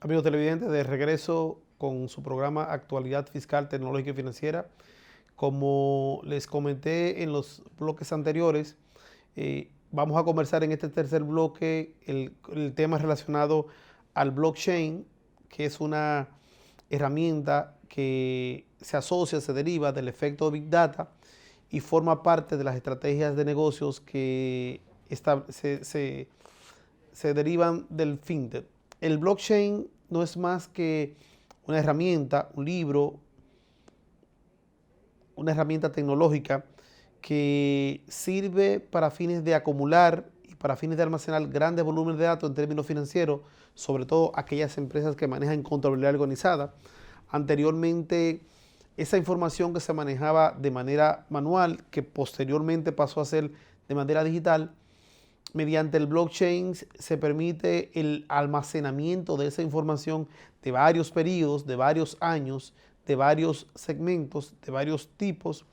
Amigos televidentes, de regreso con su programa Actualidad Fiscal, Tecnológica y Financiera. Como les comenté en los bloques anteriores, vamos a conversar en este tercer bloque el tema relacionado al blockchain, que es una herramienta que se asocia, se deriva del efecto Big Data y forma parte de las estrategias de negocios que se derivan del fintech. El blockchain no es más que una herramienta, un libro, una herramienta tecnológica que sirve para fines de acumular y para fines de almacenar grandes volúmenes de datos en términos financieros, sobre todo aquellas empresas que manejan contabilidad organizada. Anteriormente, esa información que se manejaba de manera manual, que posteriormente pasó a ser de manera digital, mediante el blockchain se permite el almacenamiento de esa información de varios periodos, de varios años, de varios segmentos, de varios tipos,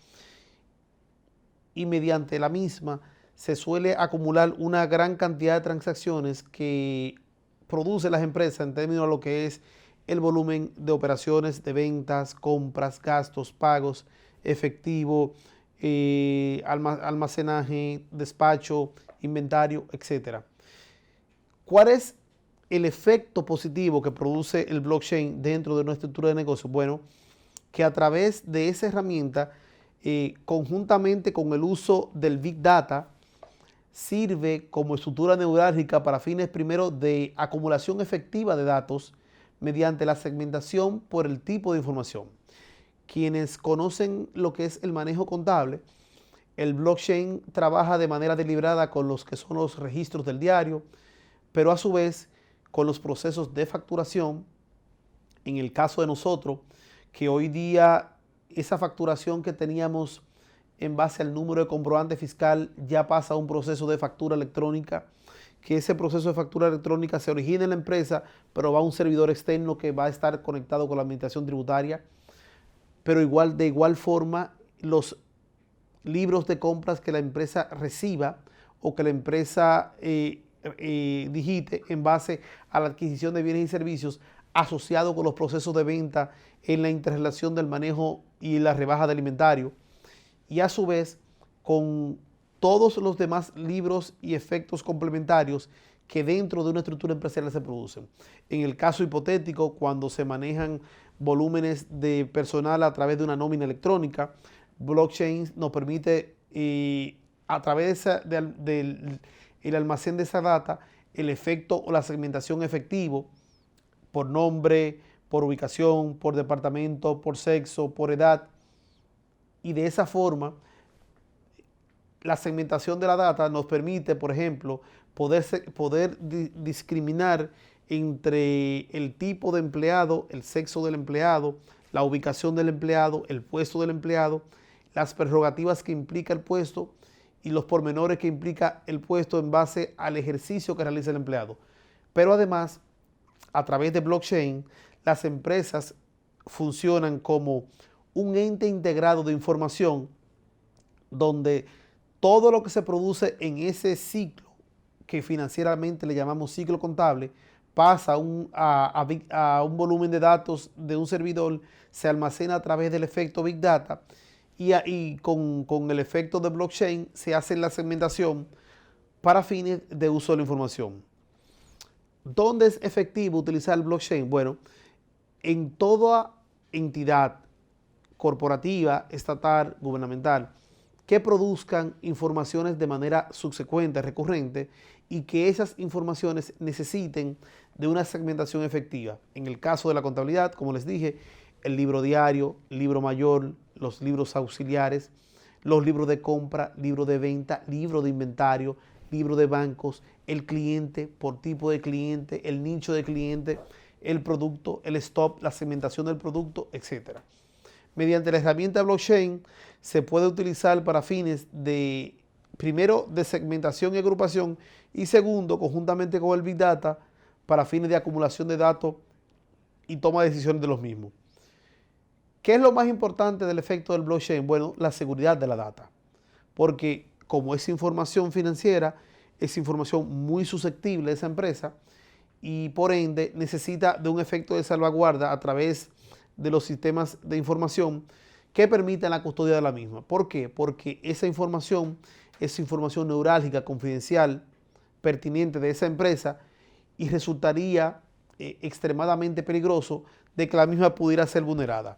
y mediante la misma se suele acumular una gran cantidad de transacciones que producen las empresas en términos de lo que es el volumen de operaciones de ventas, compras, gastos, pagos, efectivo, almacenaje, despacho, inventario, etc. ¿Cuál es el efecto positivo que produce el blockchain dentro de una estructura de negocio? Bueno, que a través de esa herramienta, conjuntamente con el uso del Big Data, sirve como estructura neurálgica para fines primero de acumulación efectiva de datos mediante la segmentación por el tipo de información. Quienes conocen lo que es el manejo contable, el blockchain trabaja de manera deliberada con los que son los registros del diario, pero a su vez con los procesos de facturación. En el caso de nosotros, que hoy día esa facturación que teníamos en base al número de comprobante fiscal ya pasa a un proceso de factura electrónica, que ese proceso de factura electrónica se origina en la empresa, pero va a un servidor externo que va a estar conectado con la administración tributaria, pero de igual forma los libros de compras que la empresa reciba o que la empresa digite en base a la adquisición de bienes y servicios asociado con los procesos de venta en la interrelación del manejo y la rebaja de alimentario, y a su vez con todos los demás libros y efectos complementarios que dentro de una estructura empresarial se producen. En el caso hipotético, cuando se manejan volúmenes de personal a través de una nómina electrónica, blockchain nos permite, a través del almacén de esa data, el efecto o la segmentación efectivo por nombre, por ubicación, por departamento, por sexo, por edad, y de esa forma la segmentación de la data nos permite, por ejemplo, poder discriminar entre el tipo de empleado, el sexo del empleado, la ubicación del empleado, el puesto del empleado, las prerrogativas que implica el puesto y los pormenores que implica el puesto en base al ejercicio que realiza el empleado. Pero además, a través de blockchain, las empresas funcionan como un ente integrado de información donde todo lo que se produce en ese ciclo, que financieramente le llamamos ciclo contable, pasa a un volumen de datos de un servidor, se almacena a través del efecto Big Data y con el efecto de blockchain se hace la segmentación para fines de uso de la información. ¿Dónde es efectivo utilizar el blockchain? Bueno, en toda entidad corporativa, estatal, gubernamental, que produzcan informaciones de manera subsecuente, recurrente, y que esas informaciones necesiten de una segmentación efectiva. En el caso de la contabilidad, como les dije, el libro diario, libro mayor, los libros auxiliares, los libros de compra, libro de venta, libro de inventario, libro de bancos, el cliente por tipo de cliente, el nicho de cliente, el producto, el stock, la segmentación del producto, etc. Mediante la herramienta blockchain se puede utilizar para fines de, primero, de segmentación y agrupación, y segundo, conjuntamente con el Big Data, para fines de acumulación de datos y toma de decisiones de los mismos. ¿Qué es lo más importante del efecto del blockchain? Bueno, la seguridad de la data, porque como es información financiera, es información muy susceptible de esa empresa, y por ende necesita de un efecto de salvaguarda a través de los sistemas de información que permitan la custodia de la misma. ¿Por qué? Porque esa información es información neurálgica, confidencial, pertinente de esa empresa y resultaría extremadamente peligroso de que la misma pudiera ser vulnerada.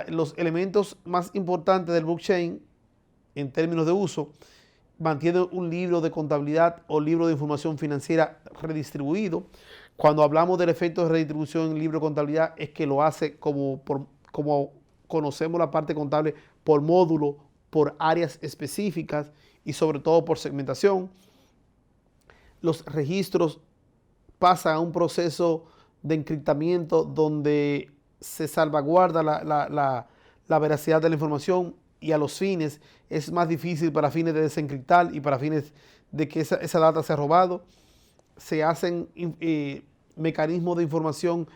Los elementos más importantes del blockchain en términos de uso mantiene un libro de contabilidad o libro de información financiera redistribuido. Cuando hablamos del efecto de redistribución en libro de contabilidad es que lo hace como conocemos la parte contable, por módulo, por áreas específicas y sobre todo por segmentación. Los registros pasan a un proceso de encriptamiento donde se salvaguarda la veracidad de la información y a los fines es más difícil para fines de desencriptar y para fines de que esa data sea robado. Se hacen mecanismos de información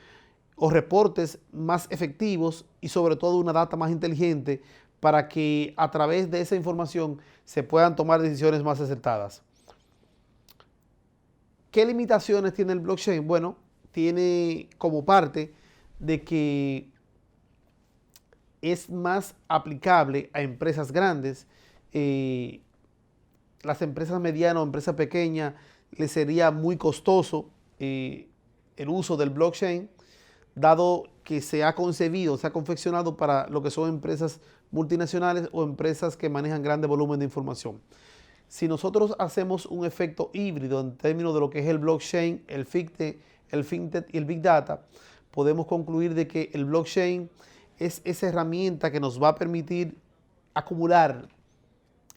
o reportes más efectivos y sobre todo una data más inteligente para que a través de esa información se puedan tomar decisiones más acertadas. ¿Qué limitaciones tiene el blockchain? Bueno, tiene como parte de que es más aplicable a empresas grandes. Las empresas medianas o empresas pequeñas les sería muy costoso el uso del blockchain, dado que se ha concebido, se ha confeccionado para lo que son empresas multinacionales o empresas que manejan grandes volúmenes de información. Si nosotros hacemos un efecto híbrido en términos de lo que es el blockchain, el fintech y el big data, podemos concluir de que el blockchain es esa herramienta que nos va a permitir acumular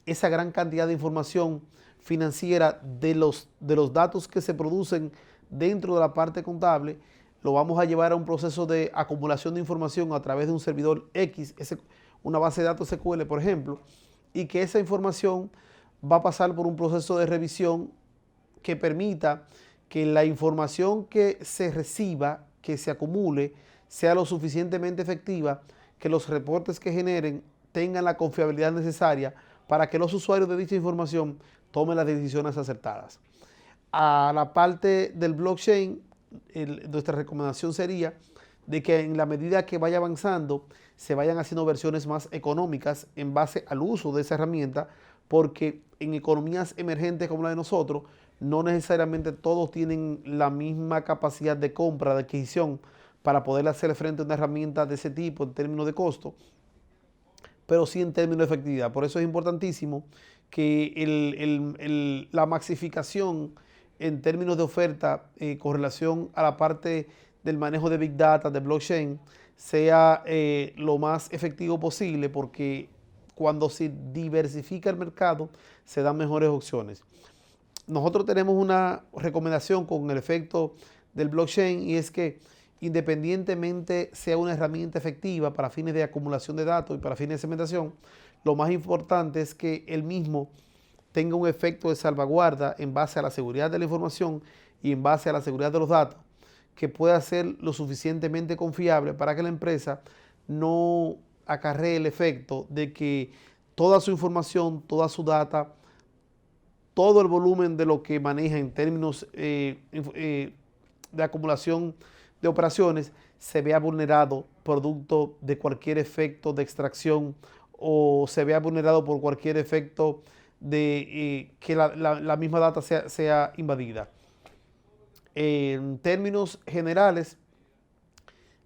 esa gran cantidad de información financiera de los datos que se producen dentro de la parte contable. Lo vamos a llevar a un proceso de acumulación de información a través de un servidor X, una base de datos SQL, por ejemplo, y que esa información va a pasar por un proceso de revisión que permita que la información que se reciba, que se acumule, sea lo suficientemente efectiva, que los reportes que generen tengan la confiabilidad necesaria para que los usuarios de dicha información tomen las decisiones acertadas. A la parte del blockchain, nuestra recomendación sería de que en la medida que vaya avanzando, se vayan haciendo versiones más económicas en base al uso de esa herramienta, porque en economías emergentes como la de nosotros, no necesariamente todos tienen la misma capacidad de compra, de adquisición, para poder hacer frente a una herramienta de ese tipo en términos de costo, pero sí en términos de efectividad. Por eso es importantísimo que la maxificación en términos de oferta con relación a la parte del manejo de Big Data, de blockchain, sea lo más efectivo posible, porque cuando se diversifica el mercado, se dan mejores opciones. Nosotros tenemos una recomendación con el efecto del blockchain y es que independientemente sea una herramienta efectiva para fines de acumulación de datos y para fines de segmentación, lo más importante es que el mismo tenga un efecto de salvaguarda en base a la seguridad de la información y en base a la seguridad de los datos, que pueda ser lo suficientemente confiable para que la empresa no acarree el efecto de que toda su información, toda su data, todo el volumen de lo que maneja en términos de acumulación de operaciones se vea vulnerado producto de cualquier efecto de extracción o se vea vulnerado por cualquier efecto de que la misma data sea invadida. En términos generales,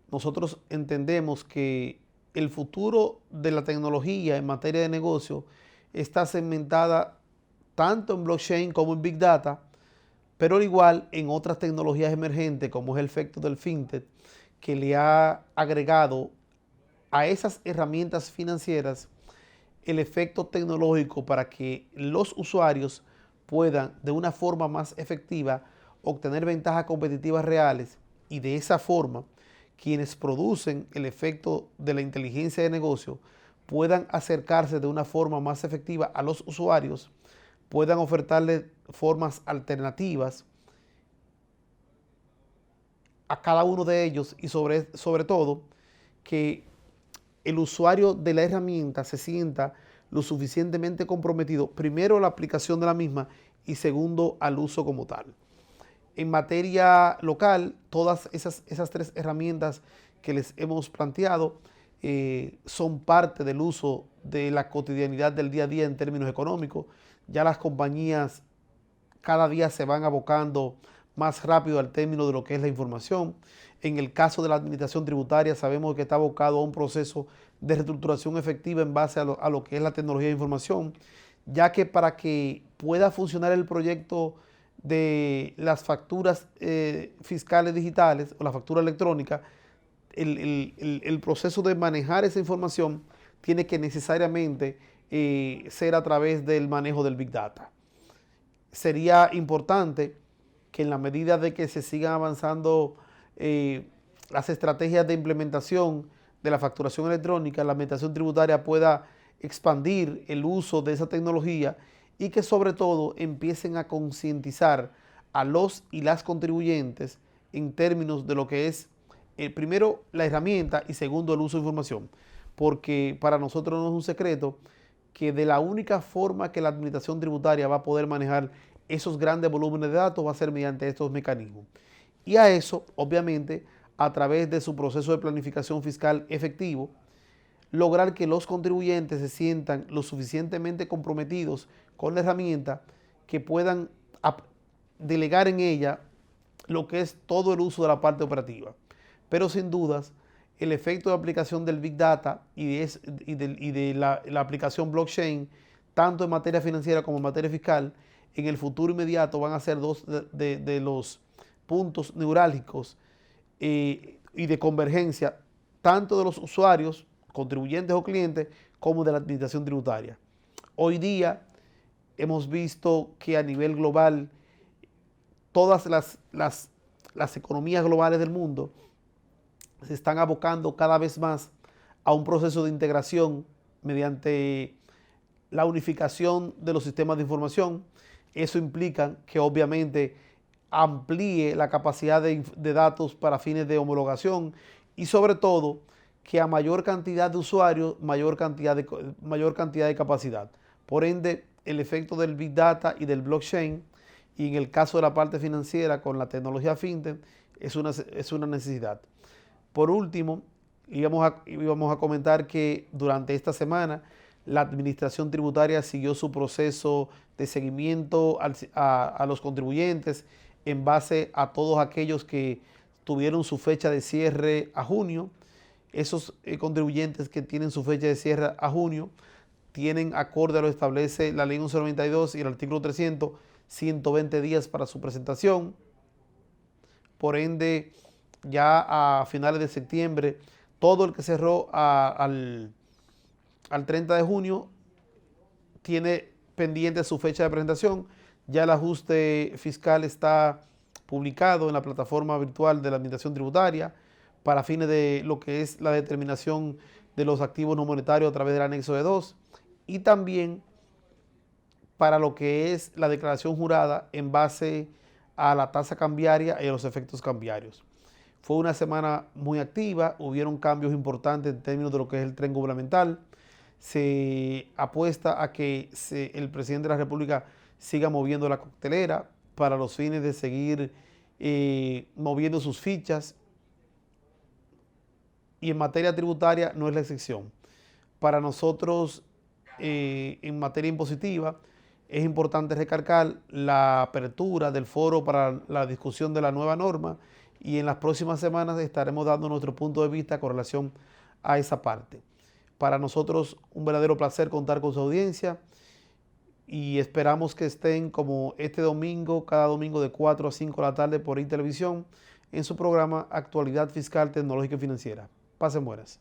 nosotros entendemos que el futuro de la tecnología en materia de negocio está segmentada tanto en blockchain como en big data, pero al igual en otras tecnologías emergentes como es el efecto del fintech, que le ha agregado a esas herramientas financieras el efecto tecnológico para que los usuarios puedan de una forma más efectiva obtener ventajas competitivas reales y de esa forma quienes producen el efecto de la inteligencia de negocio puedan acercarse de una forma más efectiva a los usuarios, puedan ofertarles formas alternativas a cada uno de ellos y sobre todo que el usuario de la herramienta se sienta lo suficientemente comprometido, primero a la aplicación de la misma y segundo al uso como tal. En materia local, todas esas tres herramientas que les hemos planteado son parte del uso de la cotidianidad del día a día en términos económicos. Ya las compañías cada día se van abocando más rápido al término de lo que es la información. En el caso de la administración tributaria, sabemos que está abocado a un proceso de reestructuración efectiva en base a lo que es la tecnología de información, ya que para que pueda funcionar el proyecto de las facturas fiscales digitales o la factura electrónica, el proceso de manejar esa información tiene que necesariamente ser a través del manejo del Big Data. Sería importante que en la medida de que se sigan avanzando las estrategias de implementación de la facturación electrónica, la administración tributaria pueda expandir el uso de esa tecnología y que sobre todo empiecen a concientizar a los y las contribuyentes en términos de lo que es, primero, la herramienta y segundo, el uso de información. Porque para nosotros no es un secreto que de la única forma que la administración tributaria va a poder manejar esos grandes volúmenes de datos va a ser mediante estos mecanismos. Y a eso, obviamente, a través de su proceso de planificación fiscal efectivo, lograr que los contribuyentes se sientan lo suficientemente comprometidos con la herramienta que puedan delegar en ella lo que es todo el uso de la parte operativa. Pero sin dudas, el efecto de aplicación del Big Data y de la aplicación blockchain, tanto en materia financiera como en materia fiscal, en el futuro inmediato van a ser dos de los puntos neurálgicos y de convergencia, tanto de los usuarios, contribuyentes o clientes, como de la administración tributaria. Hoy día hemos visto que a nivel global, todas las economías globales del mundo se están abocando cada vez más a un proceso de integración mediante la unificación de los sistemas de información. Eso implica que obviamente amplíe la capacidad de datos para fines de homologación y sobre todo que a mayor cantidad de usuarios, mayor cantidad de capacidad. Por ende, el efecto del Big Data y del blockchain, y en el caso de la parte financiera con la tecnología FinTech, es una necesidad. Por último, íbamos a comentar que durante esta semana la administración tributaria siguió su proceso de seguimiento a los contribuyentes en base a todos aquellos que tuvieron su fecha de cierre a junio. Esos contribuyentes que tienen su fecha de cierre a junio tienen, acorde a lo que establece la ley 1192 y el artículo 300, 120 días para su presentación. Por ende, ya a finales de septiembre, todo el que cerró al 30 de junio tiene pendiente su fecha de presentación. Ya el ajuste fiscal está publicado en la plataforma virtual de la Administración Tributaria para fines de lo que es la determinación de los activos no monetarios a través del anexo de 2 y también para lo que es la declaración jurada en base a la tasa cambiaria y a los efectos cambiarios. Fue una semana muy activa, hubieron cambios importantes en términos de lo que es el tren gubernamental. Se apuesta a que el presidente de la República siga moviendo la coctelera para los fines de seguir moviendo sus fichas. Y en materia tributaria no es la excepción. Para nosotros, en materia impositiva, es importante recalcar la apertura del foro para la discusión de la nueva norma y en las próximas semanas estaremos dando nuestro punto de vista con relación a esa parte. Para nosotros un verdadero placer contar con su audiencia y esperamos que estén como este domingo, cada domingo de 4 a 5 de la tarde por Televisión en su programa Actualidad Fiscal, Tecnológica y Financiera. Pasen buenas.